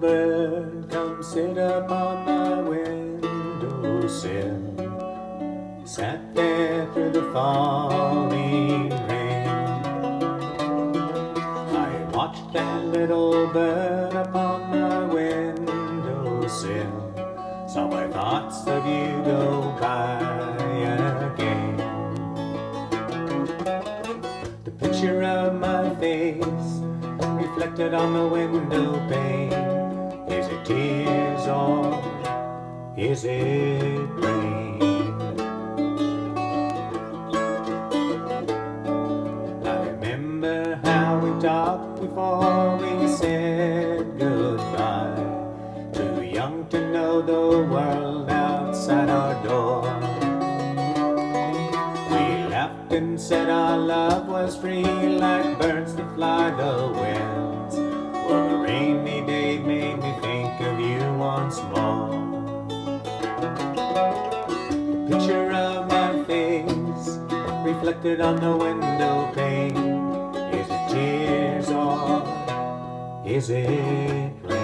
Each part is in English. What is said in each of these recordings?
bird, come sit upon my windowsill. Sat there through the falling rain. I watched that little bird upon my windowsill. Saw my thoughts of you go by again. The picture of my face reflected on the window pane. Is it tears or is it rain? I remember how we talked before we said goodbye. Too young to know the world outside our door. We laughed and said our love was free, like birds that fly the winds. Well, the rainy day made me think of you once more. The picture of my face reflected on the window pane. Is it tears or is it rain?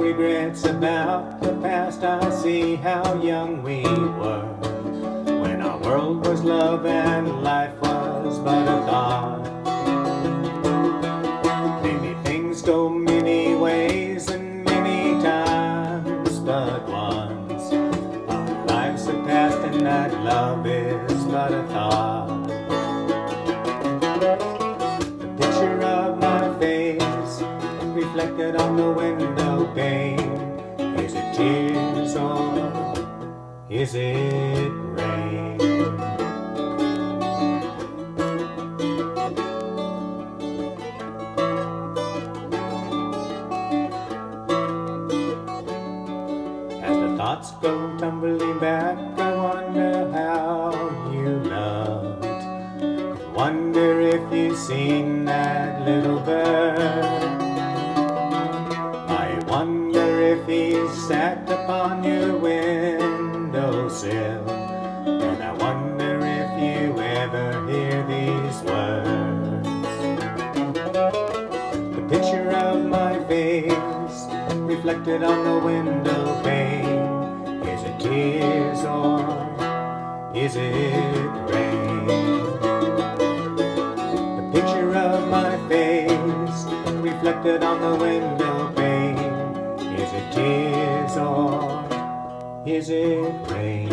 Regrets about the past. I see how young we were, when our world was love and life was but a thought. Maybe things go many ways and many times but once. Our lives have passed and that love is but a thought. The picture of my face reflected on the window pane. Is it tears or is it rain? As the thoughts go tumbling back, I wonder how you loved. I wonder if you've seen that little bird. I wonder if he sat upon your windowsill. And I wonder if you ever hear these words. The picture of my face reflected on the window pane. Is it tears or is it rain? The picture of my face reflected on the window pane. Is it tears or is it rain?